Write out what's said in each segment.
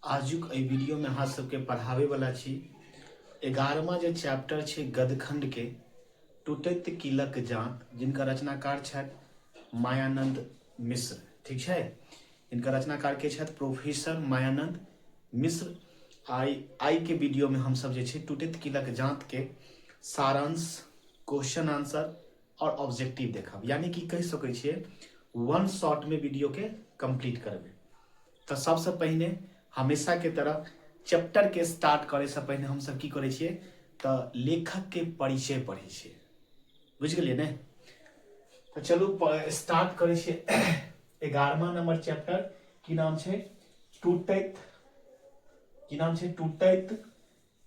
आजुक एहि वीडियो में अहाँ सबके पढ़ावे वाला छी 11वां जे चैप्टर छै गदखंड के टूटैत कीलक जांत, जिनका रचनाकार छथि मायानंद मिश्र। ठीक है, इनका रचनाकार के छथि प्रोफेसर मायानंद मिश्र। आई के वीडियो में हम सब जे छै टूटैत कीलक जांत के सारांश, क्वेश्चन आंसर और ऑब्जेक्टिव देखब, यानी कि कह सकै छियै वन शॉट में वीडियो के कंप्लीट करबे। तो सबसे पहले हमेशा के तरह चैप्टर के स्टार्ट करे से पहले हम सब की करे छिए तो लेखक के परिचय पढ़े छिए। बुझ गेलिए ने? तो चलू स्टार्ट करे छिए 11वां नंबर चैप्टर की नाम छै टूटैत, की नाम छै टूटैत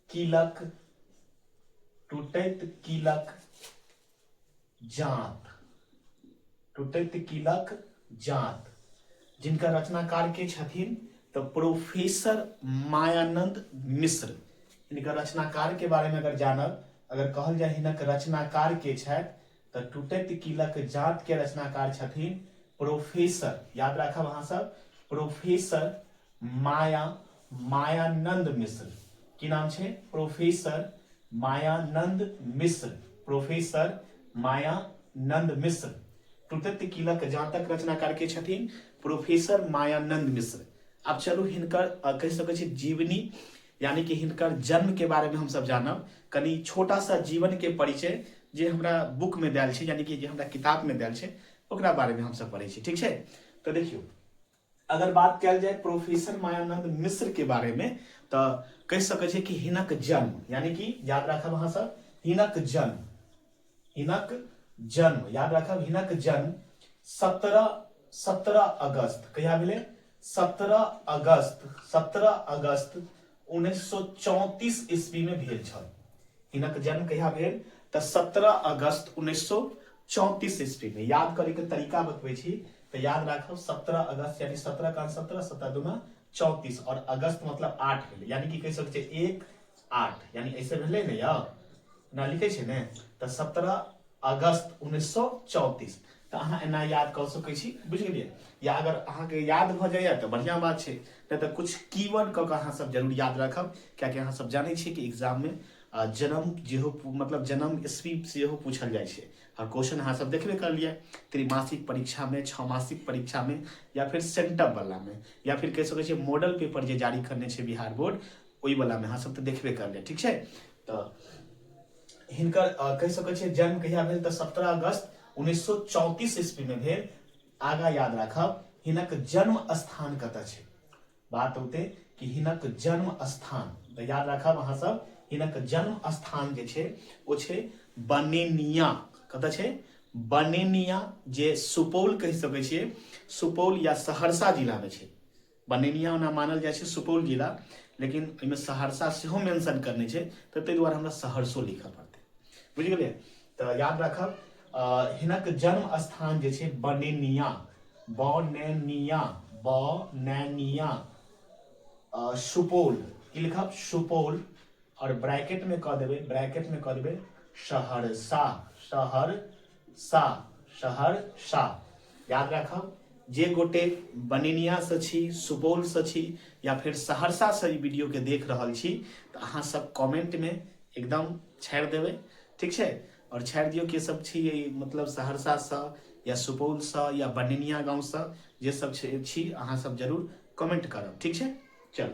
कीलक, टूटैत कीलक जांत, टूटैत कीलक जांत, जिनका रचनाकार के छथिन तो प्रोफेसर मायानंद मिश्र। इनका रचनाकार के बारे में अगर जानब, अगर कहल जाए हिनक रचनाकार के छथि तो टूटैत कीलक जांत के रचनाकार छथिन प्रोफेसर, याद रखब अहाँ सब, प्रोफेसर मायानंद मिश्र। की नाम छै? प्रोफेसर मायानंद मिश्र, प्रोफेसर मायानंद मिश्र। टूटैत कीलक जांतक रचनाकार के छथिन प्रोफेसर मायानंद मिश्र। अब चलू हिनकर कह सकै छी जीवनी, यानी कि हिनकर जन्म के बारे में हम सब जानब। कनी छोटा सा जीवन के परिचय जे हमरा बुक में देल छै, यानी कि जे हमरा किताब में देल छै ओकरा बारे में हम सब पढ़े छी। ठीक है, तो देखियो अगर बात कल जाए प्रोफेसर मायानंद मिश्र के बारे में तो कह सकै छी कि हिनक जन्म, यानी कि याद रखब अहाँ सब हिनक जन्म, हिनक जन्म याद रखब, हिनक जन्म 17 अगस्त कहिया भेलै? 17 अगस्त 1934 ईस्वी में भेल छल। हिनक जन्म कहिया भेल? तो 17 अगस्त 1934 ईस्वी में। याद करे के तरीका बतबै छी तो याद रखब 17 अगस्त यानी 17 का 17, 17 दूना 34 और अगस्त मतलब 8 भेलै, यानी कि कह सकै छै 1 8, यानी ऐसे भेलै ने या ना लिखे छै ने, तो 17 अगस्त 1934 तो अहाँ एना याद कर सकै छी। बुझ गेलिए? या अगर अहाँ के याद भ जाए तो बढ़िया बात छै, नहीं तो कुछ कीवर्ड क के अहाँ सब जरूर याद रखब, क्या कि अहाँ सब जानै छी कि एग्जाम में जन्म जेहो मतलब जन्म ईस्वी सेहो पूछल जाय छै और क्वेश्चन अहाँ सब देखबे कर लिए त्रिमासिक परीक्षा में, 6 परीक्षा में, या फिर सेंटअप वाला में, या फिर कह सकै छी मॉडल पेपर जे जारी करने छै बिहार बोर्ड ओई वाला में अहाँ सब तो देखबे कर लिए। ठीक छै, तो हिनकर कह सकै छी जन्म कहिया भेल? तो 17 अगस्त 1934 ईस्वी में भेल। आगा याद रखब हिनक जन्म स्थान कतऽ छै। बात होते कि हिनक जन्म स्थान, तो याद रखब अहाँ सब हिनक जन्म स्थान जे छै ओ छै बनेनिया। कतऽ छै? बनेनिया, जे सुपौल कह सकै छियै, सुपौल या सहरसा जिला में छै। बनेनिया ओना मानल जाय छै सुपौल जिला, लेकिन एहिमे सहरसा सेहो मेंशन करने छै, तो ताहि दुआरे हमरा सहरसो लिखऽ पड़तै। बुझ गेलिए? तो याद रखब हिनक जन्म स्थान जे छै बनेनिया, बनेनिया, बनेनिया सुपौल, की लिखब? सुपौल, और ब्रैकेट में कह देबै, ब्रैकेट में कह देबै सहरसा, सहरसा, सहरसा। याद रखब जे गोटे बनेनिया से छी, सुपौल से छी, या फिर सहरसा से ई वीडियो के देख रहल छी तो अहाँ सब कमेंट में एकदम छाड़ देबै। ठीक छै, और छाड़ दियो कि सब छी मतलब सहरसा से या सुपौल से या बनेनिया गांव से, जे सब छी अहाँ सब जरूर कमेंट करब। ठीक छै, चल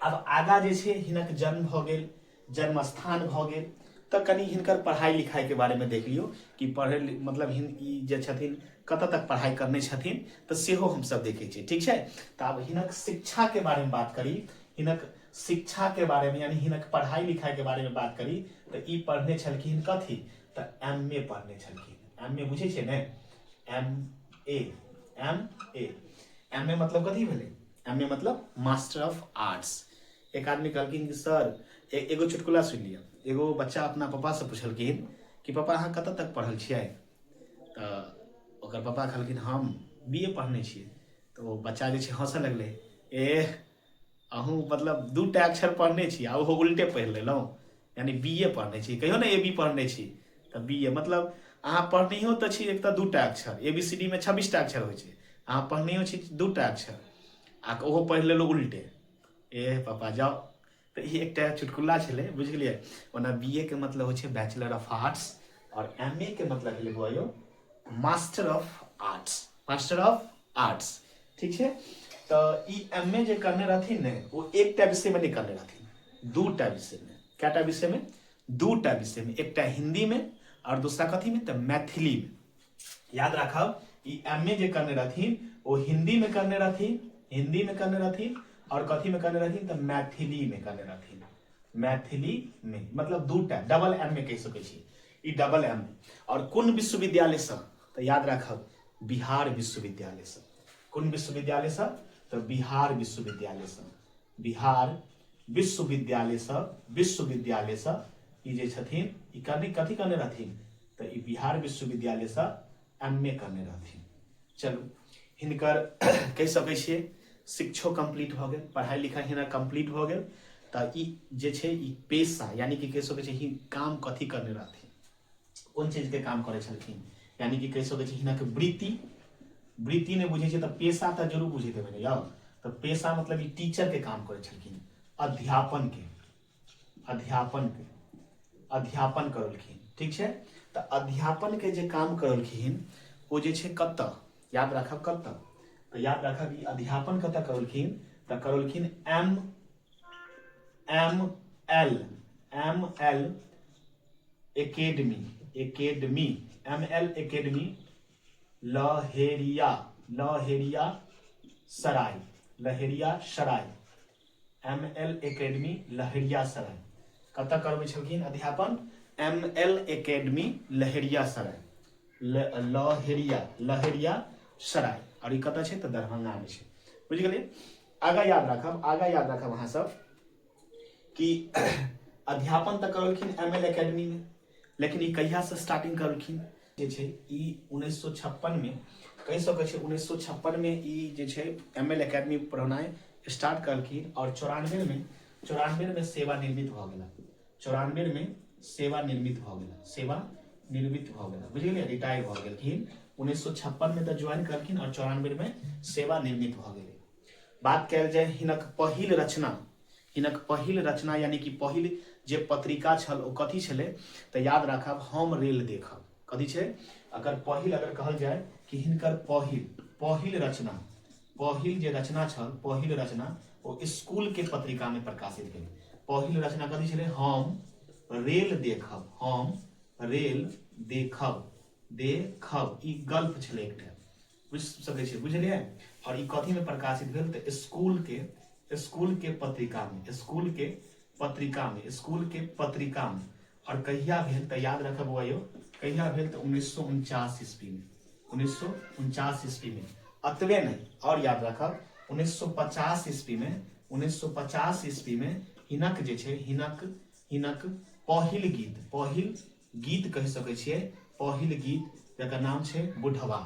अब आगा जे छै हिनक जन्म भ गेल, जन्म स्थान भ गेल, तो कनी हिनकर पढ़ाई लिखाई के बारे में देख लियो कि पढ़े मतलब ई जे छथिन कतऽ तक पढ़ाई करने छथिन, तो सेहो हम सब देखे छी। ठीक है, तो अब हिनक शिक्षा के बारे में बात करी, हिनक शिक्षा के बारे में यानी हिनक पढ़ाई लिखाई के बारे में बात करी तो ई पढ़ने छलखिन कथी? तो MA पढ़ने छलखिन। MA बुझे छे ने? MA, MA मतलब कथी भेलै? MA मतलब मास्टर ऑफ आर्ट्स। एक आदमी कहलखिन कि सर एगो चुटकुला सुन लिया। एगो बच्चा अपना पापा से पूछलखिन कि पापा अहाँ कतऽ तक पढ़ल छियै? तो ओकर पापा कहलखिन हम BA पढ़ने छियै। तो बच्चा जे छै हंसऽ लगलै, अहूँ मतलब 2टा अक्षर पढ़ने छी आ ओहो उल्टे पढ़ि लेलहुँ, यानी BA पढ़ने छी, कहियो ने AB पढ़ने छी तो BA मतलब अहाँ पढ़नियो तो छी एक तो 2टा अक्षर, ABCD में 26टा अक्षर होइ छै, अहाँ पढ़नियो छी 2टा अक्षर आ ओहो पढ़ि लेलहुँ उल्टे। ए पापा जाओ। तो ये एक चुटकुला छलै, बुझ गेलियै। ओना BA के मतलब होइ छै बैचलर ऑफ आर्ट्स, और MA के मतलब भेलै बुआइयो master of arts, master of arts, ठीक छै। तो ई MA जे करने रहथिन ने, वो एकटा विषय में नहीं करने रहथिन, दूटा विषय में। कैटा विषय में? दूटा विषय में, एकटा हिंदी में और दूसरा कथी में? तो मैथिली में। याद रखब, ई MA जे करने रहथिन वो हिंदी में करने रहथिन, हिंदी में करने रहथिन, और कथी में करने रहथिन? तो मैथिली में करने रहथिन, मैथिली में। मतलब दूटा, डबल MA कह सकै छी, ई डबल MA। और कोन विश्वविद्यालय से? तो याद रखब, बिहार विश्वविद्यालय से। कोन विश्वविद्यालय से? तो बिहार विश्वविद्यालय से, बिहार विश्वविद्यालय से, विश्वविद्यालय से ई जे छथिन, ई कथी करने रहथिन? तो ई बिहार विश्वविद्यालय से MA करने रहथिन। चलू, हिनकर कह सकै छियै शिक्षो कंप्लीट भ गेल, पढ़ाई लिखाई हिनकर कंप्लीट भ गेल। तो ई जे छै ई पेशा, यानी कि कह सकै छै ही काम कथी करने रहथिन, कोन चीज के काम करे छलखिन, यानी कि कह सकै छै हिनकर वृत्ति, वृत्ति नहीं बुझे तो पेशा तो जरूर बुझे देवे यौ। तो पेशा मतलब ई टीचर के काम करे छलखिन, अध्यापन के, अध्यापन के, अध्यापन करलखिन, ठीक है। तो अध्यापन के जे काम करलखिन वो जे छै कत्ता, याद रखब कत्ता। तो याद रखब ई अध्यापन कत्ता करलखिन? तो करलखिन ML academy, academy, ML academy Laheria, Laheria Sarai, Laheria Sarai, ML academy Laheria Sarai. कतऽ करबै छलखिन अध्यापन? ML academy Laheria Sarai, Laheria, Laheria Sarai. और ई कतऽ छै? तऽ दरभंगा में छै, बुझ गेलियै। आगा याद रखब, आगा याद रखब अहाँ सब कि अध्यापन तऽ करलखिन ML एकेडमी में, लेकिन ई कहिया से स्टार्टिंग करलखिन? जे छै ई 1956 में, कहि सकै छै 1956 में ई जे छै ML एकेडमी पढ़नाइ स्टार्ट करलखिन। और 94 में सेवा निर्मित भ गेला, 94 में सेवा निर्मित भ गेला, सेवा निर्मित भ गेला, बुझ गेलियै, रिटायर भ गेलखिन। 1956 में तो ज्वाइन करलखिन और 94 में सेवा निर्मित भ गेलै। बात कयल जाय हिनक पहिल रचना, हिनक पहिल रचना यानी कि पहिल जे पत्रिका छल ओ कथी छलै? तो याद राखब, हम रेल देखब। कथी छै? अगर पहिल अगर कहल जाय कि हिनकर पहिल रचना, पहिल जे रचना छल, पहिल रचना वो स्कूल के पत्रिका में प्रकाशित भेल। पहिल रचना कथी छलै? हम रेल देखब, हम रेल देखब, देखब, ई गल्प छलै एकटा, बुझ सकै छी, बुझलियै। और ई कथी में प्रकाशित भेल? तो स्कूल के पत्रिका में, स्कूल के पत्रिका में, स्कूल के पत्रिका में। और कहिया भेल? तो याद रखब बउआइयो, कहिया भेल? तो 1949 ईस्वी में, 1949 ईस्वी में। अतबे नहीं, और याद रखब 1950 ईस्वी में, 1950 ईस्वी में हिनक जे छै, हिनक पहिल गीत कहि सकै छियै, पहिल गीत जकर नाम छै बुढ़वा।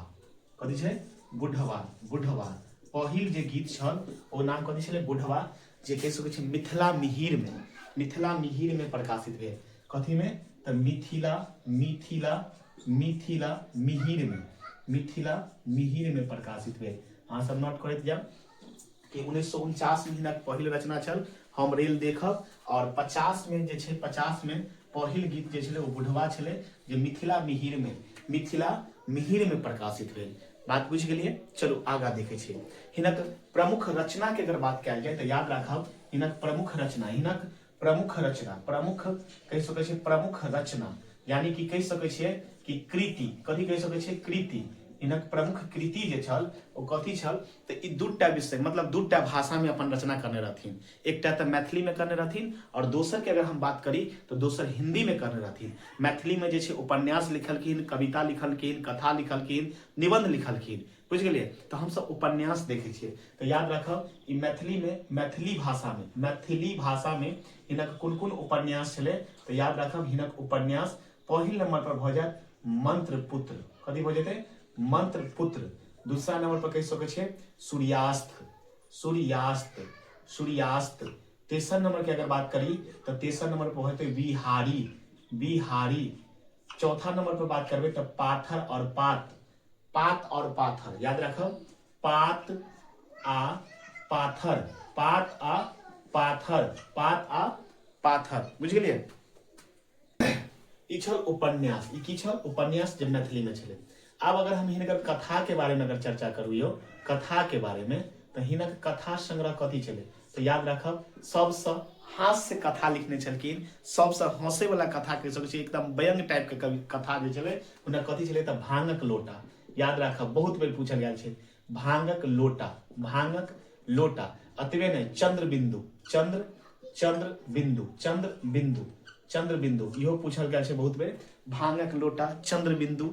कथी छै? बुढ़वा, बुढ़वा। पहिल जे गीत छल ओ नाम कथी छलै? बुढ़वा, जे कहि सकै छियै मिथिला मिहिर में, मिथिला मिहिर में प्रकाशित भेल। कथी में? तो मिथिला, मिथिला, मिथिला मिहिर में, मिथिला मिहिर में प्रकाशित भेल। अहाँ सब नोट करैत जाउ कि 1949 में हिनक पहिल रचना छल हम रेल देखब। और 50 में जे छै, 50 में पहिल गीत जे छलै वो बुढ़वा छलै, जे मिथिला मिहिर में, मिथिला मिहिर में प्रकाशित भेल। बात बुझ गेलियै। चलू आगा देखे छियै हिनक प्रमुख रचना के अगर बात कयल जाय तो याद राखब हिनक प्रमुख रचना, हिनक प्रमुख रचना, प्रमुख कहि सकै छियै प्रमुख रचना, यानी कि कहि सकै छियै कि कृति, कथी कहि सकै छियै? कृति। हिनक प्रमुख कृति जे छल ओ कथी छल? तो ई दूटा विषय मतलब दूटा भाषा में अपन रचना करने रहथिन। एकटा तो मैथिली में करने रहथिन और दोसर के अगर हम बात करी तो दोसर हिंदी में करने रहथिन। मैथिली में जे छै उपन्यास लिखलखिन, कविता लिखलखिन, कथा लिखलखिन, निबंध लिखलखिन, बुझ गेलियै। तो हम सब उपन्यास देखे छियै तो याद रखब ई मैथिली में, मैथिली भाषा में, मैथिली भाषा में हिनक कोन कोन उपन्यास छलै? तो याद रखब हिनक उपन्यास पहिल नंबर पर भ जायत मंत्र पुत्र। कथी भ जेतै? मंत्र पुत्र। दूसरा नंबर पर कहि सकै छियै सूर्यास्त, सूर्यास्त, सूर्यास्त। तेसर नंबर की अगर बात करी तो तेसर नंबर पर होते बिहारी, बिहारी। चौथा नंबर पर बात करबे तो पाथर और पात, पात और पाथर। याद रखब पात आ पाथर, पात आ पाथर, पात आ पाथर, बुझ गेलिए। ई छल उपन्यास, ई की छल उपन्यास जे मैथिली में छलै। आब अगर हम हिनकर कथा के बारे में अगर चर्चा करू यो कथा के बारे में, तो हिनक कथा संग्रह कथी छलै, तो याद रखब सबसे हास्य कथा लिखने छलखिन, सबसे हंसे वाला कथा कह सकै छी, एकदम व्यंग टाइप के कथा जे छलै हुनकर कथी छलै तऽ भांगक लोटा। याद राखब बहुत बेर पूछल गेल छै, भांगक लोटा, भांगक लोटा। अतबे नहीं, चंद्र बिंदु, चंद्र चंद्र बिंदु, चंद्र बिंदु, चंद्र बिंदु इहो पूछल गेल छै बहुत बेर, भांगक लोटा, चंद्र बिंदु।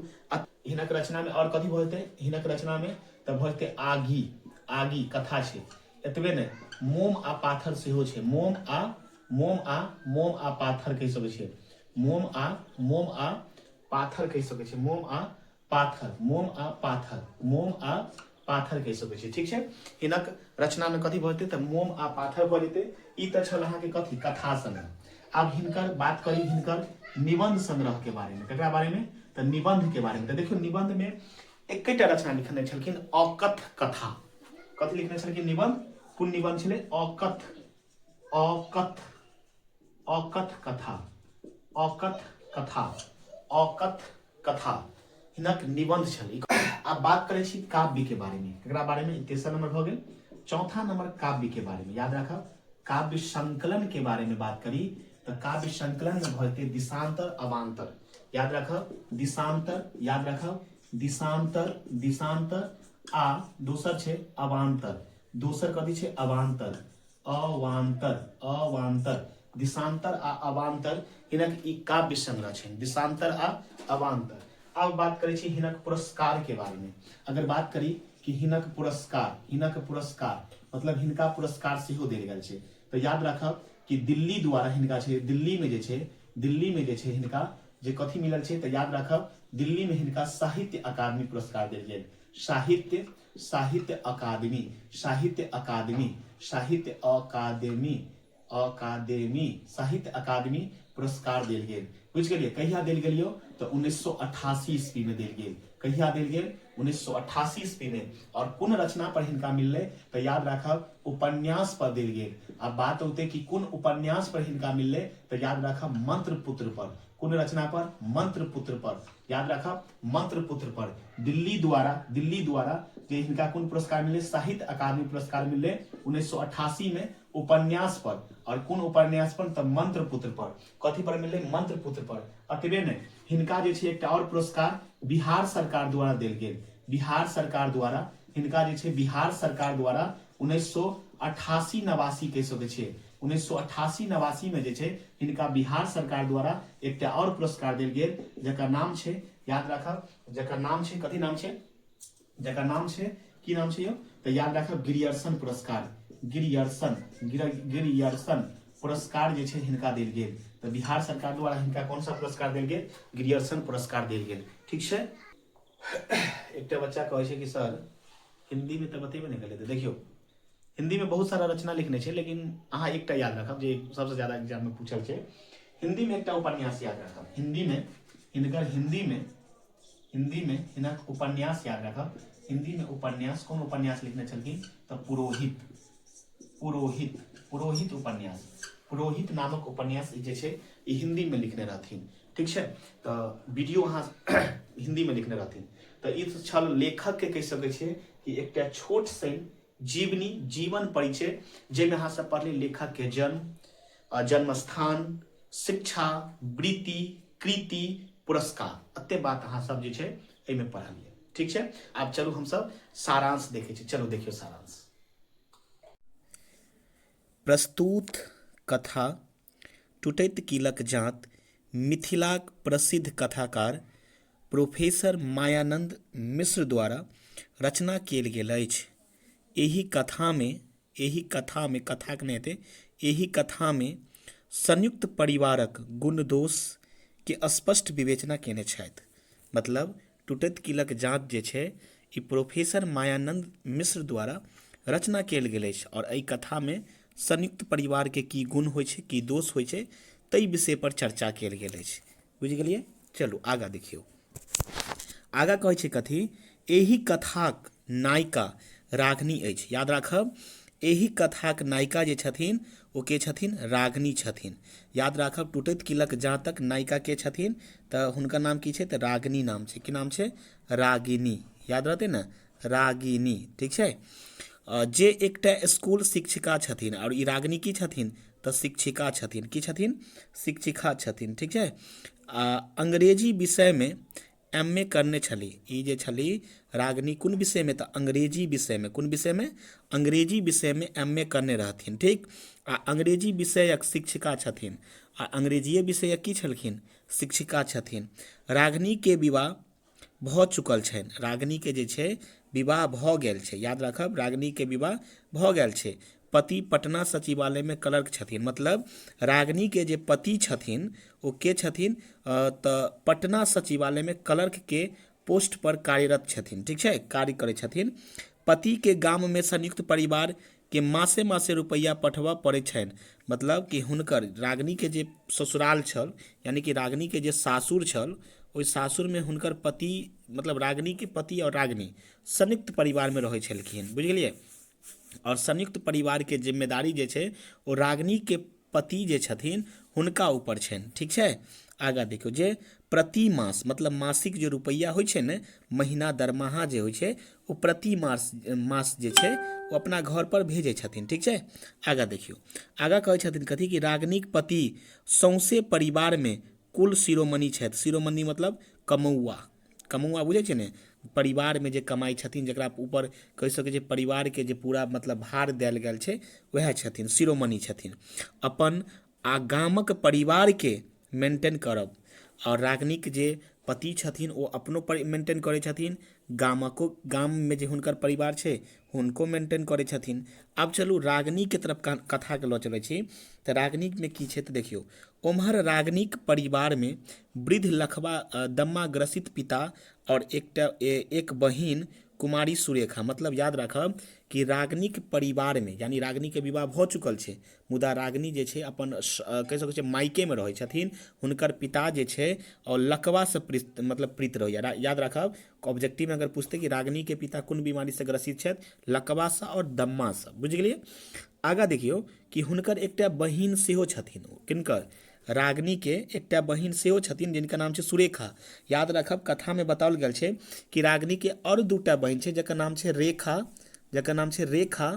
हिनक रचना में और कथी भऽ जेतै, हिनक रचना में तऽ भऽ जेतै आगी, आगी कथा छै। एतबे नहीं, मोम आ पाथर सेहो छै, मोम आ पाथर कहि सकै छियै, मोम आ पाथर कहि सकै छियै, मोम आ पाथर, मोम आ पाथर, मोम आ पाथर कहि सकै छियै, ठीक छै। हिनक रचना में कथी भऽ जेतै तऽ मोम आ पाथर भऽ जेतै। ई तऽ छल अहाँके कथी कथा संग्रह। आब हिनकर बात करी हिनकर निबंध संग्रह के बारे में, ककरा बारे में तऽ निबंध के बारे में। तऽ देखियौ निबंध में एकेटा रचना लिखने छलखिन अकथ कथा। कथी लिखने छलखिन निबंध, कोन निबंध छलै अकथ, अकथ, अकथ कथा, अकथ कथा, अकथ कथा हिनक निबंध छल। आब बात करै छी काव्य के बारे में, ककरा बारे में, तेसर नंबर भऽ गेल। चौथा नंबर काव्य के बारे में, याद रखब काव्य संकलन के बारे में बात करी तो काव्य संकलन में भऽ जेतै दिशांतर अवान्तर। याद रखब दिशांतर, याद रखब दिशांतर, दिशांतर आ दोसर छै अवान्तर, दोसर कथी छै अवान्तर, अवान्तर, अवान्तर, दिशांतर आ अवान्तर हिनक ई काव्य संग्रह छै, दिशांतर आ अवान्तर। अब बात करै छी हिनक पुरस्कार के बारे में। अगर बात करी कि हिनक पुरस्कार, हिनक पुरस्कार मतलब हिनका पुरस्कार सेहो देल गेल छै, तो याद रखब कि दिल्ली द्वारा हिनका छै, दिल्ली में जे छै, दिल्ली में जे छै हिनका जे कथी मिलल छै तऽ याद रखब दिल्ली में हिनका साहित्य अकादमी पुरस्कार देल गेल, साहित्य, साहित्य अकादमी, साहित्य अकादमी, साहित्य अकादमी, अकादमी, साहित्य अकादमी पुरस्कार देल गेल। बुझ गेलिए कहिया देल गेल यो तो 1988 ईस्वी में देल गेल। कहिया देल गेल 1988 ईस्वी में। और कोन रचना पर हिनका मिलले तो याद रखब उपन्यास पर देल गेल। अब बात होते कि कोन उपन्यास पर हिनका मिलले तो याद रखब मंत्रपुत्र पर। कोन रचना पर, मंत्रपुत्र पर, याद रखब मंत्रपुत्र पर। दिल्ली द्वारा, दिल्ली द्वारा जे हिनका कोन पुरस्कार मिले, साहित्य अकादमी पुरस्कार मिले 1988 में उपन्यास पर। और कोन उपन्यास पर तो मंत्रपुत्र पर। कथी पर मिले, मंत्रपुत्र पर। अतबे नहीं, हिनका जे छै एकटा और पुरस्कार बिहार सरकार द्वारा देल गेल, बिहार सरकार द्वारा हिनका जे छै बिहार सरकार द्वारा 1988-89 कहि सकै छियै, 1988-89 में जे छै हिनका बिहार सरकार द्वारा एकटा और पुरस्कार देल गेल, जकर नाम छै, याद रखब जकर नाम छै, कथी नाम छै, जकर नाम छै, की नाम छै यौ तो याद रखब गिरियर्सन पुरस्कार, गिरियर्सन, गिरियर्सन पुरस्कार जे छै हिनका देल गेल। तो बिहार सरकार द्वारा हिनका कौन सा पुरस्कार देल गेल, गिरियर्सन पुरस्कार देल गेल, ठीक छै। एकटा बच्चा कहै छै कि सर हिंदी में तो बतेबे नहीं करें। तो देखियो हिंदी में बहुत सारा रचना लिखने छै, लेकिन अहाँ एकटा याद रखब जे सबसे ज्यादा एग्जाम में पूछल छै। हिंदी में एकटा उपन्यास याद रखब, हिंदी में हिनकर, हिंदी में हिनक उपन्यास याद रखब। हिंदी में उपन्यास, कौन उपन्यास लिखने छलखिन तो पुरोहित, पुरोहित, पुरोहित उपन्यास, पुरोहित नामक उपन्यास जे छै ई हिंदी में लिखने रहथिन, ठीक छै। तो वीडियो अहाँ हिंदी में लिखने रहथिन। तो ई छल लेखक के कहि सकै छियै कि एकटा छोट सन जीवनी, जीवन परिचय, जाहिमे अहाँ सब पढ़लियै लेखक के जन्म, जन्म स्थान, शिक्षा, वृत्ति, कृति, पुरस्कार, एते बात अहाँ सब जे छै एहिमे पढ़लियै, ठीक छै। आब चलू हम सब सारांश देखै छी, चलो देखियो सारांश। प्रस्तुत कथा टूटैत कीलक जांत मिथिलाक प्रसिद्ध कथाकार प्रोफेसर मायानंद मिश्र द्वारा रचना कयल गेल अछि। एहि कथा में संयुक्त परिवारक गुण दोष के स्पष्ट विवेचना केने छथि। मतलब टूटैत कीलक जांत जे छै ई प्रोफेसर मायानंद मिश्र द्वारा रचना कयल गेल अछि और एहि कथा में संयुक्त परिवार के की गुण होइ छै, की दोष होइ छै, ताहि विषय पर चर्चा कयल गेल अछि। बुझ गेलिए। चलू आगा देखियौ। आगा कहै छै कथी, एहि कथाक नायिका रागिनी अछि। याद राखब एही कथाक नायिका जे छथिन ओ के छथिन रागिनी छथिन। याद राखब टूटैत किलक जातक नायिका के छथिन तऽ हुनकर नाम की छै तऽ रागिनी नाम छै। की नाम छै? रागिनी। याद रहतै ने, रागिनी, ठीक छै। जे एकटा स्कूल शिक्षिका छथिन और ई रागिनी की छथिन तऽ शिक्षिका छथिन। की छथिन? शिक्षिका छथिन, ठीक छै। अंग्रेजी विषयमे एम ए करने छली। ई जे छली रागिनी कोन विषयमे तऽ अंग्रेजी विषयमे। कोन विषयमे? अंग्रेजी विषयमे एम ए करने रहथिन, ठीक। आ अंग्रेजी विषयक शिक्षिका छथिन आ अंग्रेजीए विषयक की छलखिन? शिक्षिका छथिन। रागिनीके विवाह भऽ चुकल छनि। रागिनीके जे छै विवाह भऽ गेल छै। याद राखब रागिनीके विवाह भऽ गेल छै। पति पटना सचिवालयमे क्लर्क छथिन। मतलब रागिनीके जे पति छथिन ओ के छथिन तऽ पटना सचिवालयमे क्लर्क के पोस्ट पर कार्यरत छथिन, ठीक छै, कार्य करै छथिन। पति के गाममे संयुक्त परिवार के मासे मासे रुपैआ पठबऽ पड़ै छनि। मतलब कि हुनकर रागिनीके जे ससुराल छल, यानी कि रागिनीके जे सासुर छल, ओहि सासुरमे हुनकर पति मतलब रागिनीके पति और रागिनी संयुक्त परिवारमे रहै छलखिन, बुझि गेलियै। और संयुक्त परिवार के जिम्मेदारी जे छै ओ रागिनी के पति जे छथिन हुनका ऊपर छनि, ठीक छै। आगा देखियौ, जे प्रति मास मतलब मासिक जे रुपैया होइ छै ने, महीना दरमाहा जे होइ छै ओ प्रति मास जे छै ओ अपना घर पर भेजै छथिन, ठीक छै। आगा देखियौ, आगा कहै छथिन कथी कि रागिनीक पति सौंसे परिवारमे कुल शिरोमणि छथि। शिरोमणि मतलब कमौआ। कमौआ बुझै छै ने, परिवारमे जे कमाइ छथिन, जकरा ऊपर कहि सकै छै परिवारके जे पूरा मतलब भार देल गेल छै, वएह छथिन, शिरोमणि छथिन। अपन आ गामक परिवारके मेंटेन करब। और रागिनीक जे पति छथिन ओ अपनो मेंटेन करै छथिन, गाममे जे हुनकर परिवार छै हुनको मेंटेन करै छथिन। आब चलू रागिनीके तरफ कथाके लऽ चलै छी। तऽ रागिनीमे की छै तऽ देखियौ, ओम्हर रागिनीक परिवारमे वृद्ध लखवा दम्मा ग्रसित पिता और एक बहिन कुमारी सुरेखा। मतलब याद राखब कि रागिनीक परिवारमे यानी रागिनीके विवाह भऽ चुकल छै, मुदा रागिनी जे छै अपन कहि सकै छै मायकेमे रहै छथिन। हुनकर पिता जे छै और लकवासँ मतलब प्रीत रहैया। याद राखब ऑब्जेक्टिव में अगर पूछते कि रागिनीके पिता कोन बीमारीसँ ग्रसित छथि? लकवासँ और दम्मासँ, बुझि गेलियै। आगा देखियौ कि हुनकर एकटा बहिन सेहो छथिन। किनकर? रागिनीके एकटा बहिन सेहो छथिन जिनका नाम छै सुरेखा। याद रखब कथामे बताओल गेल छै कि रागिनीके और दूटा बहिन छै जकर नाम छै रेखा, जकर नाम छै रेखा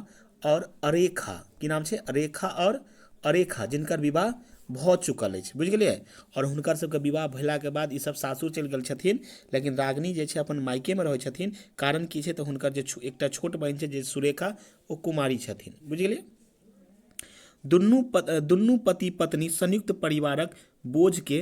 और अरेखा। की नाम छै? रेखा और अरेखा, जिनकर विवाह भऽ चुकल अछि, बुझि गेलियै। और हुनकर सबके विवाह भेलाके बाद ई सब सासुर चलि गेल छथिन, लेकिन रागिनी जे छै अपन मायकेमे रहै छथिन। कारण की छै तऽ हुनकर जे एकटा छोट बहिन छै जे सुरेखा ओ कुमारी छथिन, बुझि गेलियै। दुनू पति पत्नी संयुक्त परिवारक बोझके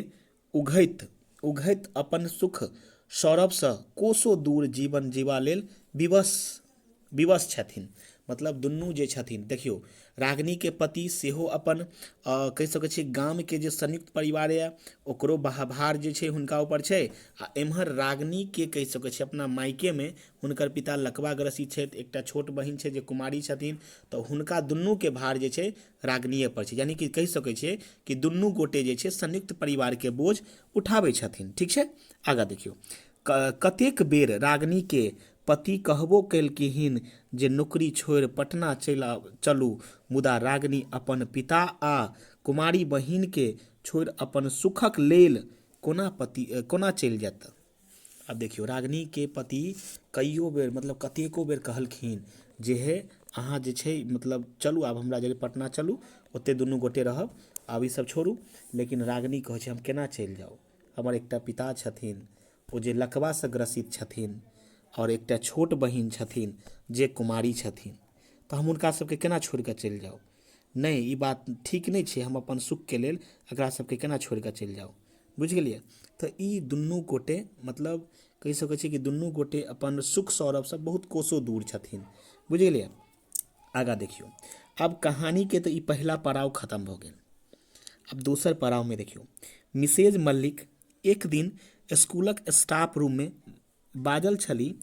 उघैत अपन सुख सौरभसँ कोसों दूर जीवन जीवा लेल विवश छथिन। मतलब दुनू जे छथिन, देखियौ रागिनीके पति सेहो अपन कहि सकै छियै गामके जे संयुक्त परिवार यऽ ओकरो भार जे छै हुनका ऊपर छै। आ एम्हर रागिनीके कहि सकै छियै अपना मायकेमे हुनकर पिता लकवाग्रसित छथि, एकटा छोट बहिन छै जे कुमारी छथिन, तऽ हुनका दुनूके भार जे छै रागिनीये पर छै। यानी कि कहि सकै छियै कि दुनू गोटे जे छै संयुक्त परिवारके बोझ उठाबै छथिन, ठीक छै। आगा देखियौ, कतेक बेर रागिनीके पति कहबो केलखिन जे नौकरी छोड़ि पटना चलू, मुदा रागिनी अपन पिता आ कुमारी बहिनके छोड़ि अपन सुखक लेल कोना चलि जायत। अब देखियौ रागिनीके पति कईयो बेर मतलब कतेको बेर कहलखिन जे हे अहाँ जे छै मतलब चलू आब हमरा जरे पटना चलू, ओते दुनू गोटे रहब, आब ई सब छोड़ू। लेकिन रागिनी कहै छै हम केना चलि जाउ, हमर एकटा पिता छथिन ओ जे लकवासँ ग्रसित छथिन और एकटा छोट बहिन छथिन जे कुमारी छथिन, तऽ हम हुनका सबके केना छोड़ि कऽ चलि जाउ। नहि, ई बात ठीक नहि छै, हम अपन सुखके लेल एकरा सबके केना छोड़ि कऽ चलि जाउ, बुझि गेलियै। तऽ ई दुनू गोटे मतलब कहि सकै छियै कि दुनू गोटे अपन सुख सौरभसँ बहुत कोसों दूर छथिन, बुझि गेलियै। आगा देखियौ, अब कहानीके तऽ ई पहिला पड़ाव खत्म भऽ गेल। अब दोसर पड़ावमे देखियौ, मिसेज मल्लिक एक दिन स्कूलक स्टाफ रूममे बाजल छली,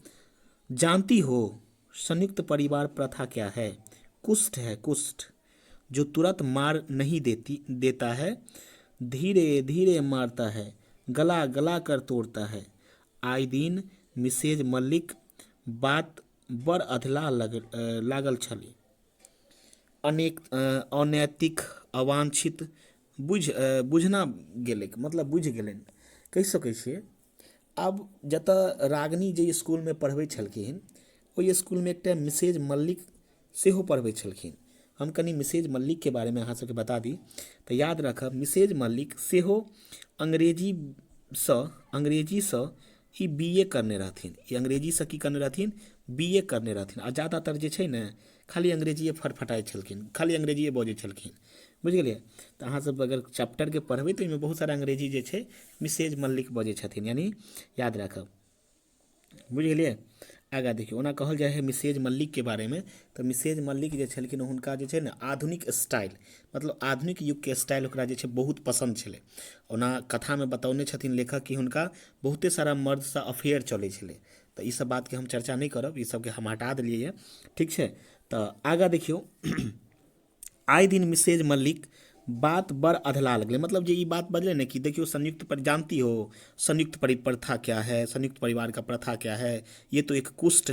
जानती हो संयुक्त परिवार प्रथा क्या है? कुष्ठ है, कुष्ठ, जो तुरंत मार नहीं देता है, धीरे धीरे मारता है, गला गला कर तोड़ता है। आइ दिन मिसेज मल्लिक बात बड़ अधला लागल छली। अनैतिक अवांछित बुझना गेलै, मतलब बुझि गेलनि कहि सकै छियै। आब जतऽ रागिनी जे इसकुलमे पढ़बै छलखिन ओहि इसकुलमे एकटा मिसेज मल्लिक सेहो पढ़बै छलखिन। हम कनि मिसेज मल्लिकके बारेमे अहाँ सबके बता दी तऽ याद राखब, मिसेज मल्लिक सेहो अंग्रेजीसँ ई BA करने रहथिन। ई अंग्रेजीसँ की करने रहथिन? BA करने रहथिन। आ ज़्यादातर जे छै ने खाली अंग्रेजिए फटफटाइ छलखिन, खाली अंग्रेजिए बजै छलखिन, बुझि गेलिए। तऽ अहाँ सब अगर चैप्टरके पढ़बै तऽ ओहिमे बहुत सारा अंग्रेजी जे छै मिसेज मल्लिक बजै छथिन, यानी याद राखब, बुझि गेलिए। आगाँ देखियौ, ओना कहल जाइ है मिसेज मल्लिकके बारेमे तऽ मिसेज मल्लिक जे छलखिन हुनका जे छै ने आधुनिक स्टाइल, मतलब आधुनिक युगके स्टाइल ओकरा जे छै बहुत पसन्द छलै। ओना कथामे बतौने छथिन लेखक कि हुनका बहुते सारा मर्दसँ अफेयर चलै छलै। तऽ ई सब बातके हम चर्चा नहीं करब, ई सबके हम हटा देलिए यऽ, ठीक छै। तऽ आगाँ देखियौ, आए दिन मिसेज मल्लिक बात बड़ अधला लगलै, मतलब जे ई बात बजलै ने कि देखियो संयुक्त पर जानती हो संयुक्त प्रथा क्या है, संयुक्त परिवार का प्रथा क्या है, ये तो एक कुष्ठ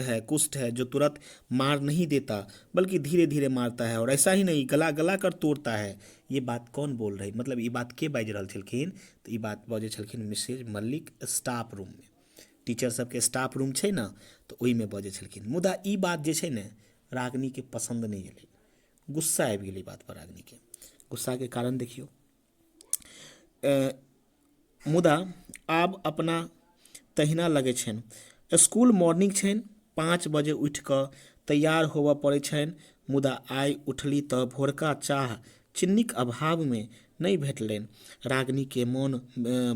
है जो तुरंत मार नहीं देता बल्कि धीरे धीरे मारता है, और ऐसा ही नहीं गला गला कर तोड़ता है। ये बात कौन बोल रही, मतलब ई बात के बाजि रहल छलखिन? तऽ ई बात बजै छलखिन मिसेज मल्लिक स्टाफ रूममे, टीचर सबके स्टाफ रूम छै ने तऽ ओहिमे बजै छलखिन। मुदा ई बात जे छै ने रागिनीके पसन्द नहीं एलै, गुस्सा आबि गेलै बात पर रागिनीके। गुस्साके कारण देखियौ, मुदा आब अपना तहिना लगै छनि। स्कूल मॉर्निंग छनि, 5 बजे उठि कऽ तैयार होबऽ पड़ै छनि, मुदा आइ उठली तऽ भोरका चाह चीनीक अभावमे नहि भेटलनि। रागिनीके मोन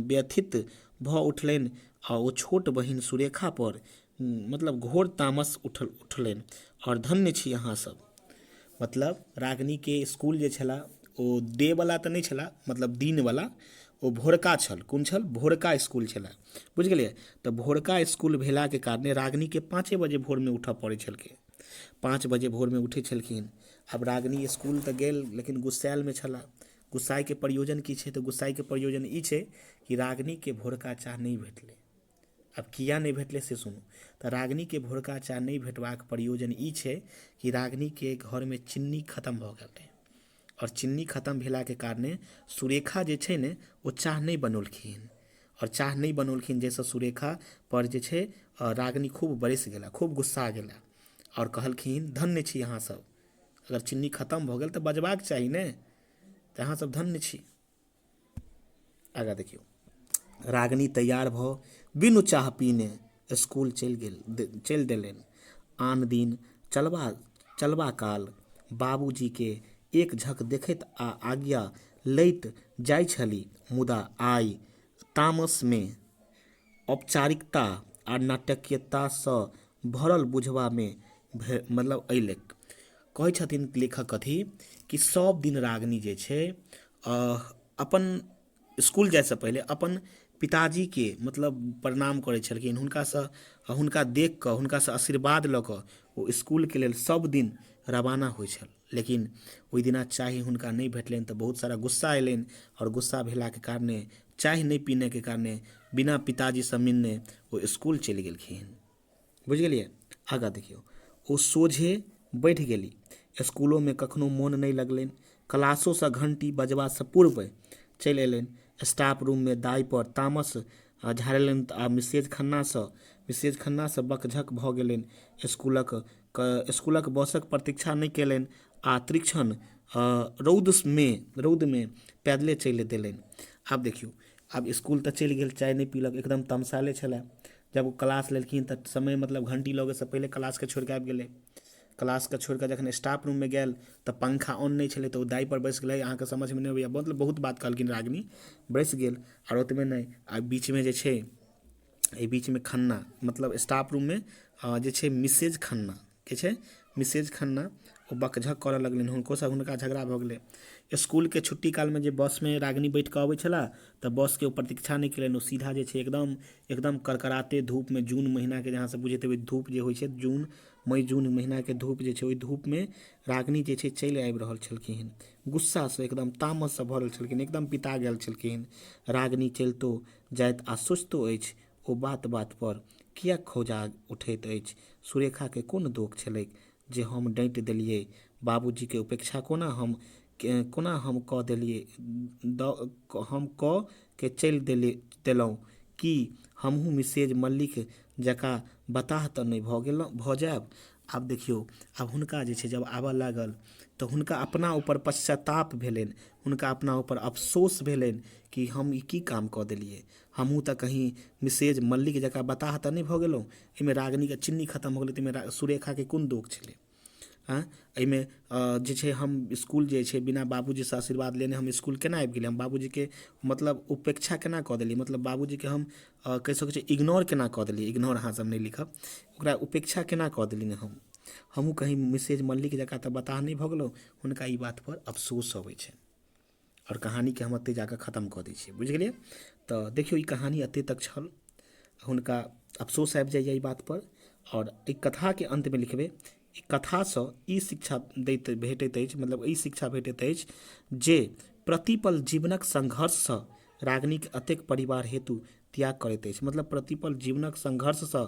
व्यथित भऽ उठलनि आ ओ छोट बहिन सुरेखा पर मतलब घोर तामस उठलनि। और धन्य छी अहाँ सब, मतलब रागिनीके स्कूल जे छला ओ डे वाला तऽ नहीं छला, मतलब दिन वाला, ओ भोरका छल। कोन छल? भोरका स्कूल छला, बुझि गेलिए। तऽ भोरका स्कूल भेलाके कारणे रागिनीके 5 बजे भोरमे उठऽ पड़ै छलकै, 5 बजे भोरमे उठै छलखिन। आब रागिनी स्कूल तऽ गेल लेकिन गुस्सैलमे छला। गुस्साइके प्रयोजन की छै? तऽ गुस्साइके प्रयोजन ई छै कि रागिनीके भोरका चाह नहीं भेटलै। अब किया नहीं भेटलै से सुनू। तऽ रागिनीके भोरका चाह नहीं भेटबाक प्रयोजन ई छै कि रागिनीके घरमे चीनी खत्म भऽ गेल रहै, और चीनी खत्म भेलाके कारणे सुरेखा जे छै ने ओ चाह नहीं बनौलखिन, और चाह नहीं बनौलखिन जाहिसँ सुरेखा पर जे छै रागिनी खूब बरसि गेला, खूब गुस्सा गेला, और कहलखिन धन्य छी अहाँ सब, अगर चीनी खत्म भऽ गेल तऽ बजबाक चाही ने, तऽ अहाँ सब धन्य छी। आगाँ देखियौ, रागिनी तैयार भऽ बिनु चाह पीने स्कूल चलि देलनि। आन दिन चलबा काल बाबूजीके एक झक देखैत आ आज्ञा लैत जाइ छली, मुदा आइ तामसमे औपचारिकता आ नाटकीयतासँ भरल बुझबामे मतलब अयलक। कहै छथिन लेखक कथी कि सब दिन रागिनी जे छै अपन स्कूल जायसँ पहिले अपन पिताजीके मतलब प्रणाम करै छलखिन, हुनका देख कऽ हुनकासँ आशीर्वाद लऽ कऽ ओ स्कूलके लेल सब दिन रवाना होइ छल। लेकिन ओहि दिना चाय हुनका नहीं भेटलनि तऽ बहुत सारा गुस्सा अयलनि, और गुस्सा भेलाके कारणे चाय नहीं पीनेके कारणे बिना पिताजीसँ मिलने ओ स्कूल चलि गेलखिन, बुझि गेलिए। आगाँ देखियौ, ओ सोझे बढ़ि गेली, स्कूलोमे कखनो मोन नहीं लगलनि, क्लासोसँ घंटी बजबासँ पूर्व चलि अयलनि। स्टाफ रूममे दाइ पर तामस झाड़लनि आ मिसेज खन्नासँ बकझक भऽ गेलनि। स्कूलक बसक प्रतीक्षा नहीं केलनि आ तीक्ष्ण रौदमे पैदले चलि देलनि। आब देखियौ, आब स्कूल तऽ चलि गेल, चाय नहीं पीलक, एकदम तमसाले छलै। जब ओ क्लास लेलखिन तऽ समय मतलब घंटी लगैसँ पहिले क्लासके छोड़ि कऽ आबि गेलै। क्लासके छोड़ि कऽ जखन स्टाफ रूममे गेल तऽ पंखा ऑन नहीं छलै तऽ ओ दाइ पर बैसि गेलै। अहाँके समझमे नहीं अबैया, मतलब बहुत बात कहलखिन रागिनी, बैसि गेल। और ओतबे नहीं, आ बीचमे जे छै एहि बीचमे खन्ना मतलब स्टाफ रूममे जे छै मिसेज खन्ना के छै, मिसेज खन्ना ओ बकझक करऽ लगलनि, हुनका झगड़ा भऽ गेलै। स्कूलके छुट्टी कालमे जे बसमे रागिनी बैठ कऽ अबै छला तऽ बसके ओ प्रतीक्षा नहीं केलनि, ओ सीधा जे छै एकदम करकराते धूपमे, जून महीनाके जहाँ से बुझैत हेबै धूप जे होइ छै मई जून महीनाके धूप जे छै, ओहि धूपमे रागिनी जे छै चलि आबि रहल छलखिन, गुस्सासँ एकदम तामससँ भरल छलखिन, एकदम पिता गेल छलखिन। रागिनी चलितो जाइत आ सोचितो अछि ओ बात पर किया खौजा उठैत अछि, सुरेखाके कोन दोख छलैक जे हम डाँटि देलियै बाबूजी के उपेक्षा कोना हम कऽ देलिए हम कऽ के चलि देलहुँ कि हमहूँ मिसेज मल्लिक जकाँ बताह तऽ नहि भऽ जायब। आब देखियौ, आब हुनका जे छै जब आबऽ लागल तऽ हुनका अपना ऊपर पश्चाताप भेलनि, हुनका अपना ऊपर अफसोस भेलनि कि हम ई की काम कऽ देलिए, हमहूँ तऽ कहीं मिसेज मल्लिक जकाँ बताह तऽ नहि भऽ गेलहुँ। एहिमे रागिनीके चिन्नी खत्म हो गेलै तऽ एहिमे सुरेखाके कोन दोष छलै। एहिमे जे छै हम स्कूल जे छै बिना बाबूजीसँ आशीर्वाद लेने हम स्कूल केना आबि गेलियै, हम बाबूजीके मतलब उपेक्षा केना कऽ देलियै, मतलब बाबूजीके हम कहि सकै छियै इग्नोर केना कऽ देलियै, इग्नोर अहाँ सब नहि लिखब, ओकरा उपेक्षा केना कऽ देलियै हमहूँ कहीं मिसेज मल्लिक जकाँ तऽ बताह नहि भऽ गेलहुँ। हुनका ई बातपर अफसोस अबै छै और कहानीके हम एतहि जाकऽ खत्म कऽ दै छियै, बुझि गेलियै। तऽ देखियौ, ई कहानी एतहि तक छल, हुनका अफसोस आबि जाइए ई बातपर। और ई कथाके अन्तमे लिखबै, ई कथासँ ई शिक्षा भेटैत अछि, मतलब ई शिक्षा भेटैत अछि जे प्रतिपल जीवनक संघर्षसँ रागिनीके अतेक परिवार हेतु त्याग करैत अछि। मतलब प्रतिपल जीवनक संघर्षसँ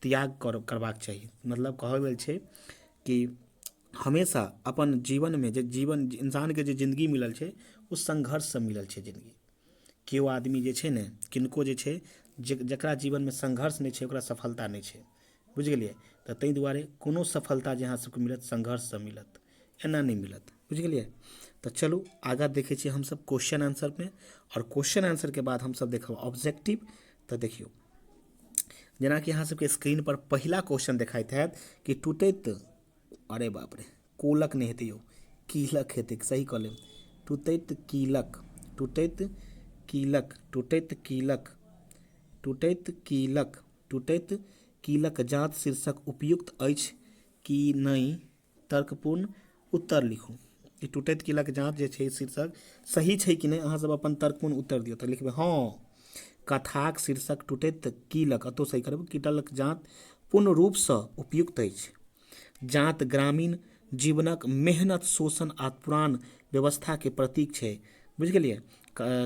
त्याग करबाक चाही। मतलब कहल गेल छै कि हमेशा अपन जीवनमे जे जीवन इंसानके जे जिंदगी मिलल छै ओ संघर्षसँ मिलल छै जिंदगी। केओ आदमी जे छै ने, किनको जे छै जकरा जीवनमे संघर्ष नहि छै ओकरा सफलता नहि छै, बुझि गेलियै। तऽ ताहि दुआरे कोनो सफलता जे अहाँ सबके मिलत संघर्षसँ मिलत, एना नहि मिलत, बुझि गेलियै। तऽ चलू आगाँ देखै छियै हमसब क्वेश्चन आंसरमे, और क्वेश्चन आंसरके बाद हमसब देखब ऑब्जेक्टिव। तऽ देखियौ, जेनाकि अहाँ सबके स्क्रीन पर पहिला क्वेश्चन देखाइत हैत कि टूटैत, अरे बाप रे, कोलक नहीं हेतै यौ, कीलक हेतै, सही कऽ लेब, टूटैत कीलक, टूटैत कीलक, टूटैत कीलक, टूटैत कीलक, टूटैत कीलक जाँच शीर्षक उपयुक्त अछि कि नहि, तर्कपूर्ण उत्तर लिखू। ई टूटैत कीलक जाँच जे छै शीर्षक सही छै कि नहि, अहाँ सब अपन तर्कपूर्ण उत्तर दियौ। तऽ लिखबै हाँ, कथाक शीर्षक टूटैत कीलक, अतौ सही करब, कीलक जाँच पूर्ण रूपसँ उपयुक्त अछि। जाँत ग्रामीण जीवनक मेहनत, शोषण आ पुरान व्यवस्थाके प्रतीक छै, बुझि गेलियै।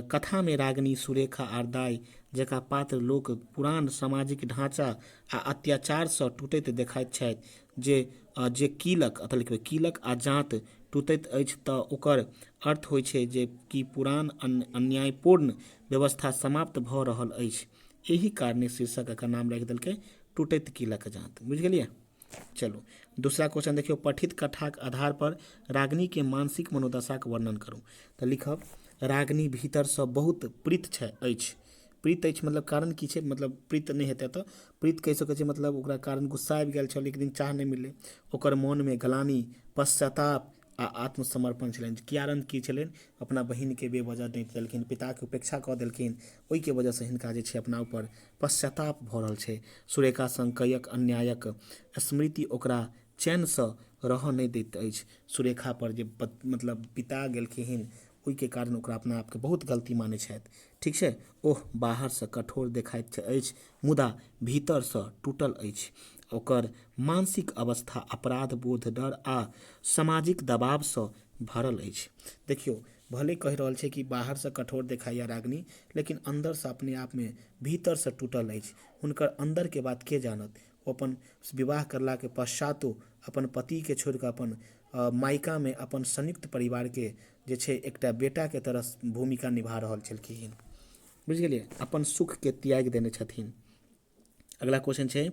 कथामे रागिनी, सुरेखा आ दाइ जकाँ पात्र लोक पुरान सामाजिक ढांचा आ अत्याचारसँ टूटैत देखाइत छथि। जे कीलक, अतऽ लिखबै कीलक आ जाँत टूटैत अछि तऽ ओकर अर्थ होइ छै जे कि पुरान अन्यायपूर्ण व्यवस्था समाप्त भऽ रहल अछि। एहि कारणे शीर्षक एकर नाम राखि देलकै टूटैत कीलक जाँत, बुझि गेलियै। चलू दूसरा क्वेश्चन देखियौ, पठित कथाक आधार पर रागिनी के मानसिक मनोदशाक वर्णन करू। तऽ लिखब, रागिनी भीतरसँ बहुत प्रीत अछि। प्रीत अछि मतलब कारण की छै, मतलब प्रीत नहि हेतै तऽ प्रीत कहि सकै छै, मतलब ओकरा कारण गुस्सा आबि गेल छल, एक दिन चाह नहि मिललै, ओकर मोनमे ग्लानि, पश्चाताप आ आत्मसमर्पण छलनि। कारण की छलनि, अपना बहिनके बेवजह नहि देलखिन, पिताके उपेक्षा कऽ देलखिन, ओहिके वजहसँ हिनका जे छै अपना ऊपर पश्चाताप भऽ रहल छै। सुरेखा संकयक अन्यायक स्मृति ओकरा चैनसँ रहऽ नहि दैत अछि। सुरेखा पर जे मतलब पिता गेलखिन ओहिके कारण ओकरा अपना आपके बहुत गलती मानै छथि, ठीक छै। ओह बाहरसँ कठोर देखाइत अछि मुदा भीतरसँ टूटल अछि। ओकर मानसिक अवस्था अपराध बोध, डर आ सामाजिक दबावसँ भरल अछि। देखियौ, भले कहि रहल छै कि बाहरसँ कठोर देखाइया रागिनी, लेकिन अन्दरसँ अपने आपमे भीतरसँ टूटल अछि। हुनकर अन्दरके बात के जानत। ओ अपन विवाह करलाके पश्चातो अपन पतिके छोड़ि कऽ अपन मायकामे अपन संयुक्त परिवारके जे छै एकटा बेटाके तरह भूमिका निभा रहल छलखिन, बुझि गेलियै, अपन सुखके त्याग देने छथिन। अगला क्वेश्चन छै,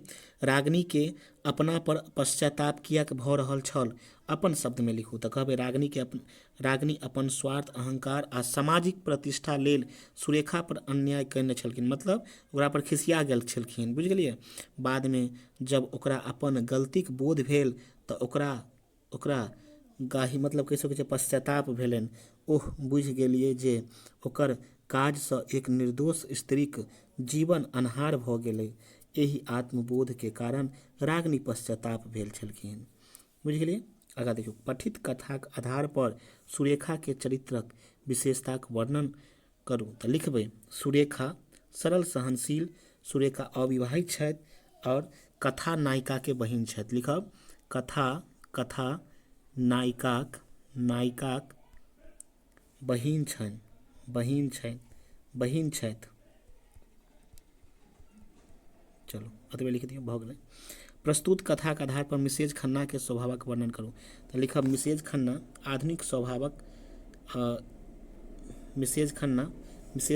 रागिनी के अपना पर पश्चाताप किएक भऽ रहल छल, अपन शब्दमे लिखू। तऽ कहबै रागिनी अपन स्वार्थ, अहंकार आ सामाजिक प्रतिष्ठा लेल सुरेखा पर अन्याय कयने छलखिन, मतलब ओकरा पर खिसिया गेल छलखिन, बुझि गेलियै। बादमे जब ओकरा अपन गलतीक बोध भेल तऽ ओकरा गाही, मतलब कहि सकै छै पश्चाताप भेलनि। ओह, बुझि गेलियै जे ओकर काजसँ एक निर्दोष स्त्रीक जीवन अन्हार भऽ गेलै। एहि आत्मबोधके कारण रागिनी पश्चाताप भेल छलखिन, बुझि गेलियै। आगाँ देखियौ, पठित कथाक आधार पर सुरेखाके चरित्रक विशेषताक वर्णन करू। तऽ लिखबै, सुरेखा सरल सहनशील, सुरेखा अविवाहित छथि और कथा नायिकाके बहिन छथि। लिखब, कथा नायिकाक बहिन छथि। चलो एतबे लिख दियौ, भऽ गेलै। प्रस्तुत कथा के आधार पर मिसेज खन्ना के स्वभावक वर्णन करू। तो लिखब मिसेज खन्ना आधुनिक स्वभावक मिसेज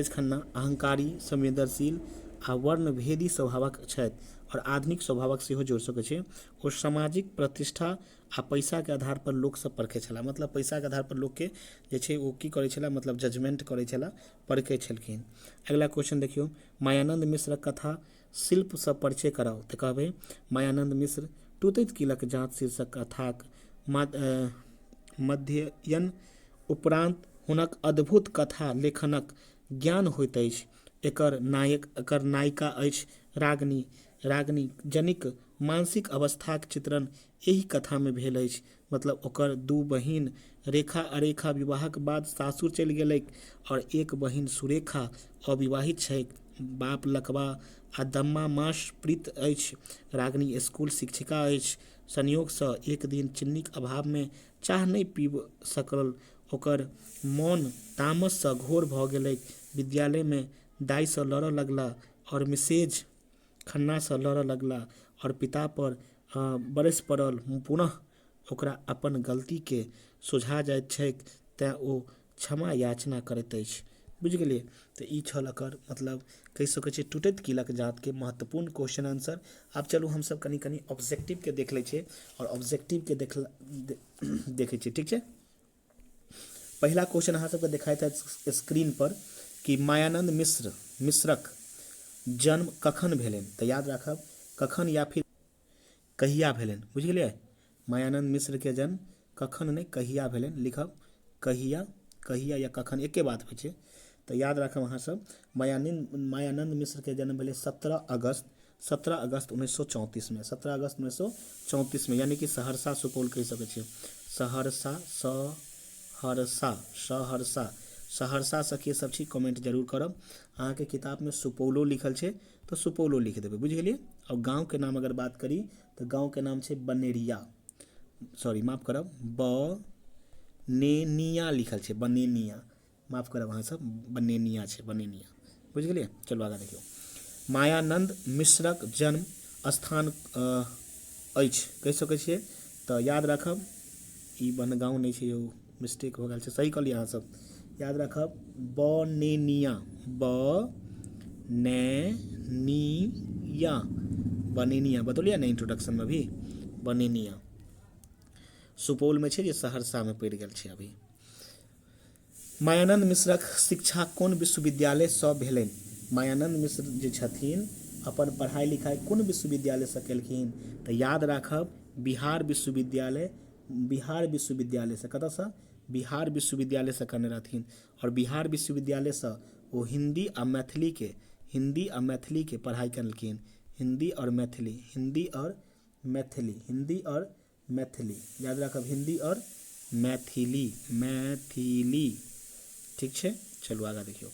खन्ना अहंकारी, संवेदनशील आ वर्णभेदी स्वभावक छथि और आधुनिक स्वभावक सेहो जोड़ि सकै छै। ओ सामाजिक प्रतिष्ठा आ पैसा के आधार पर लोक सब परखै छलाह, मतलब पैसा के आधार पर लोक के जे छै ओ की करै छलाह, मतलब जजमेंट करै छलाह, परखै छलखिन। अगला क्वेश्चन देखियौ, मायानंद मिश्रक कथा शिल्प से परिचय कराउ। तऽ कहबै मायानंद मिश्र टूटैत कीलक जांच शीर्षक कथाक मध्ययन उपरांत हुनक अद्भुत कथा लेखनक ज्ञान होइत अछि। एकर नायिका अछि रागिनी जनिक मानसिक अवस्थाक चित्रण एहि कथामे भेल अछि। मतलब ओकर दू बहिन रेखा अरेखा विवाहक बाद सासुर चलि गेलैक और एक बहिन सुरेखा अविवाहित छैक। बाप लकवा आ दम्मा मास प्रीत अछि। रागिनी स्कूल शिक्षिका अछि। संयोगसँ एक दिन चीनीक अभावमे चाह नहि पीब सकल। ओकर मोन तामससँ घोर भऽ गेलैक। विद्यालयमे दाइसँ लड़ऽ लगला और मिसेज खन्नासँ लड़ऽ लगला और पिता पर बरसि पड़ल। पुनः ओकरा अपन गलतीके सोझा जाइत छैक, तेँ ओ क्षमा याचना करैत अछि। बुझि गेलियै। तऽ ई छल एकर मतलब कहि सकै छियै टूटैत कीलक जातके महत्वपूर्ण क्वेश्चन आंसर। आब चलू हमसब कनि ऑब्जेक्टिवके देख लै छियै और ऑब्जेक्टिवके देखै छियै, ठीक छै। पहिला क्वेश्चन अहाँ सबके देखाइत है स्क्रीन पर कि मायानंद मिश्रक जन्म कखन भेलनि। तऽ याद राखब कखन या फिर कहिया भेलनि। बुझि गेलियै। मायानंद मिश्र के जन्म कखन नहि कहिया भेलनि। लिखब कहिया या कखन एके बात होइ छै। तऽ याद राखब अहाँ सब मायानंद मिश्र के जन्म भेलै 17 अगस्त 1934 में। 17 अगस्त 1934 में, यानी कि सहरसा सुपौल कहि सकै छियै। सहरसा से के सब छी कमेंट जरूर करब। अहाँके किताबमे सुपौलो लिखल छै तऽ सुपौलो लिख देबै। बुझि गेलियै। और गाँव के नाम अगर बात करी तऽ गाँव के नाम छै बनेरिया, सॉरी माफ करब बनेनिया लिखल छै, बनेनिया, माफ करब अहाँ सब, बनेनिया छै, बनेनिया। बुझि गेलियै। चलू आगाँ देखियौ। मायानंद मिश्रक जन्म स्थान अछि कहि सकै छियै। तऽ याद राखब ई बनगाँव नहीं छै, मिस्टेक हो गेल छै, सही कहलियै अहाँ सब। याद राखब बनेनिया बतौलिए ने इंट्रोडक्शन में भी, बनेनिया सुपौल में छै जे सहरसा में पड़ि गेल छै अभी। मायानंद मिश्रक शिक्षा कोन विश्वविद्यालय सँ भेलनि। मायानंद मिश्र जे छथिन अपन पढ़ाई लिखाई कोन विश्वविद्यालय से केलखिन। तऽ याद राखब बिहार विश्वविद्यालय से। कतऽसँ बिहार विश्वविद्यालय से करने रहथिन। और बिहार विश्वविद्यालय से वो हिंदी आ मैथिली के पढ़ाई केलखिन। हिंदी और मैथिली याद राखब, हिंदी और मैथिली, ठीक छै। चलू आगाँ देखियौ।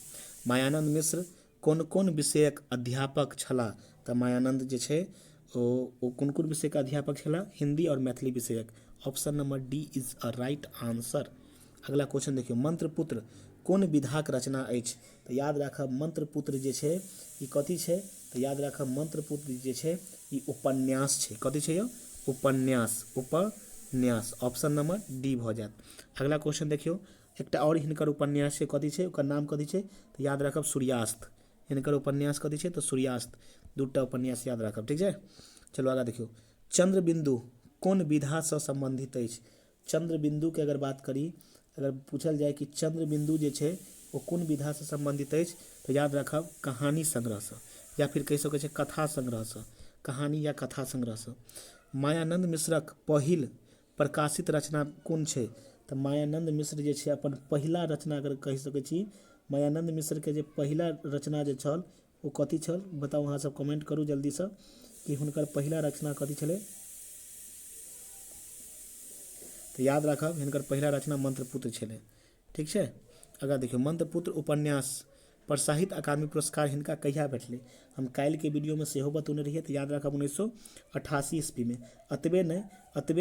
मायानंद मिश्र कोन कोन विषयक अध्यापक छलाह। तऽ मायानंद जे छै ओ कोन कोन विषयक अध्यापक छलाह। हिंदी और मैथिली विषयक। Option number D is a right answer. अगला क्वेश्चन देखियौ। मंत्रपुत्र कोन विधाक रचना अछि। तऽ याद राखब मंत्रपुत्र जे छै ई कथी छै। तऽ याद राखब मंत्रपुत्र जे छै ई उपन्यास छै। कथी छै यौ, उपन्यास। ऑप्शन नंबर डी भऽ जायत। अगला क्वेश्चन देखियौ। एकटा और हिनकर उपन्यास छै, कथी छै ओकर नाम कथी छै। तऽ याद राखब सूर्यास्त। हिनकर उपन्यास कथी छै तऽ सूर्यास्त। दूटा उपन्यास याद राखब, ठीक छै। चलो आगाँ देखियौ। चंद्रबिंदु कोन विधा से संबंधित अछि। चंद्रबिंदु के अगर बात करी, अगर पूछल जाए कि चंद्रबिंदु जे छै वो कोन विधा से संबंधित अछि, तो याद राखब कहानी संग्रह से, या फिर कहि सकै छै कथा संग्रह से, कहानी या कथा संग्रह से। मायानंद मिश्रक पहिल प्रकाशित रचना कोन छै। तऽ मायानंद मिश्र जे छै अपन पहिला रचना अगर कहि सकै छी, मायानंद मिश्र के जे पहिला रचना जे छल वो कथी छल, बताउ अहाँ सब कमेंट करू जल्दी से कि हुनकर पहिला रचना कथी छलै। तो याद राखब हिनकर पहिला रचना मंत्रपुत्र छलै, ठीक छै। अगर देखियौ मंत्रपुत्र उपन्यास पर साहित्य अकादमी पुरस्कार हिनका कहिया भेटलै। हम काल्हि के वीडियो में सेहो बतौने रहिए। तो याद राखब 1988 ईस्वी में। अतबे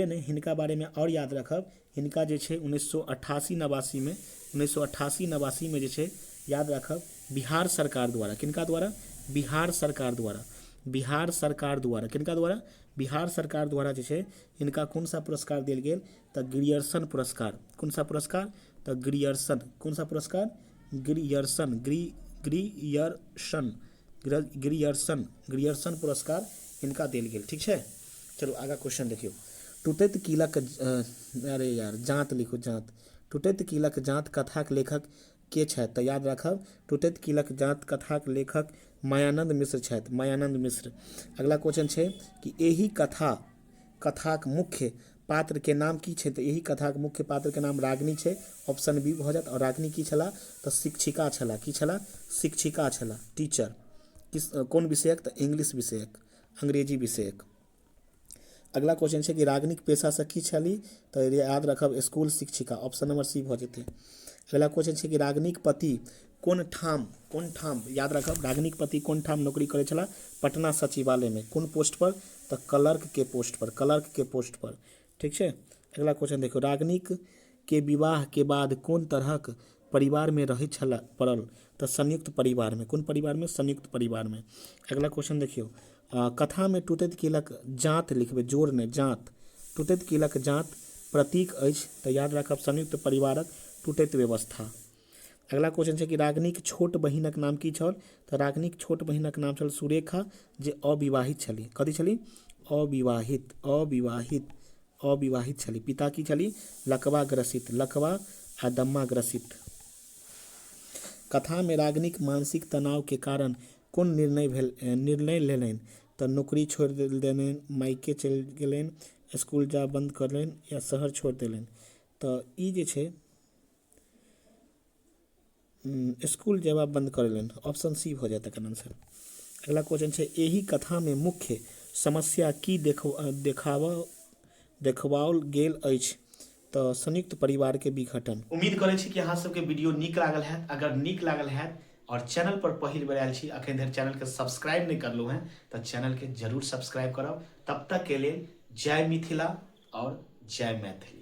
नहीं हिनका बारे में और याद राखब, हिनका जे छै 1988-89 में जे छै याद राखब बिहार सरकार द्वारा, किनका द्वारा, बिहार सरकार द्वारा, किनका द्वारा, बिहार सरकार द्वारा जे छै हिनका कौन सा पुरस्कार देल गेल तऽ ग्रियर्सन पुरस्कार। कौन सा पुरस्कार तऽ ग्रियर्सन। कौन सा पुरस्कार ग्रियर्सन ग्रियर्सन पुरस्कार हिनका देल गेल। ठीक है, चलो आगा क्वेश्चन देखियो। टूटैत कीलक अरे यार जांत लिखो जांत। टूटैत कीलक जांत कथाक लेखक के छथि तऽ याद राखब टूटैत कीलक जांत कथाक लेखक मायानंद मिश्र छथि, मायानंद मिश्र। अगला क्वेश्चन छै कि एही कथाक मुख्य पात्र के नाम की छै तऽ एही कथाक मुख्य पात्र के नाम रागिनी छै। ऑप्शन बी भऽ जायत। और रागिनी की छला तऽ शिक्षिका छला। की छला शिक्षिका छला, टीचर। किस कोन विषयक तऽ इंग्लिश विषयक, अंग्रेजी विषयक। अगला क्वेश्चन छै कि रागिनीक पेशा से की छली तऽ याद रखब स्कूल शिक्षिका। ऑप्शन नंबर सी भऽ जेतै। अगला क्वेश्चन छै कि रागिनीक पति कोन ठाम याद रखब रागिनीक पति कोन ठाम नौकरी करै छला पटना सचिवालय में। कोन पोस्ट पर तऽ क्लर्क के पोस्ट पर। ठीक छै। अगला क्वेश्चन देखो रागिनीक के विवाह के बाद कोन तरहक परिवार में रहै छला पड़ल तऽ संयुक्त परिवार में। कोन परिवार में संयुक्त परिवार में। अगला क्वेश्चन देखियो कथा में टूटैत कीलक जांत लिखबे जोर ने जांत। टूटैत कीलक जांत प्रतीक अछि तऽ याद राखब संयुक्त परिवारक टूटैत व्यवस्था। अगला क्वेश्चन छै कि रागिनीक छोट बहिनक नाम की छल तऽ रागिनीक छोट बहिनक नाम छल सुरेखा जे अविवाहित छली। कथी छली अविवाहित छली। पिता की छली लकवा आ दम्मा ग्रसित। कथा में रागिनीक मानसिक तनाव के कारण कोन निर्णय लेलनि तऽ नौकरी छोड़ देलनि, मायके चलि गेलनि, स्कूल जा बंद करलनि या शहर छोड़ देलनि तऽ ई जे छै स्कूल जेबा बंद करेलनि। ऑप्शन सी भऽ जायत एकर आंसर। अगला क्वेश्चन छै एही कथा में मुख्य समस्या की देखबाओल गेल अछि तऽ संयुक्त परिवार के विघटन। उम्मीद करै छी कि अहाँ सबके वीडियो नीक लागल हैत। अगर नीक लागल हैत और चैनल पर पहिल बेर आयल छी अखन धरि चैनल के सब्सक्राइब नहीं करलहुँ हैं तऽ चैनल के जरूर सब्सक्राइब करब। तब तक के लिए जय मिथिला और जय मैथिली।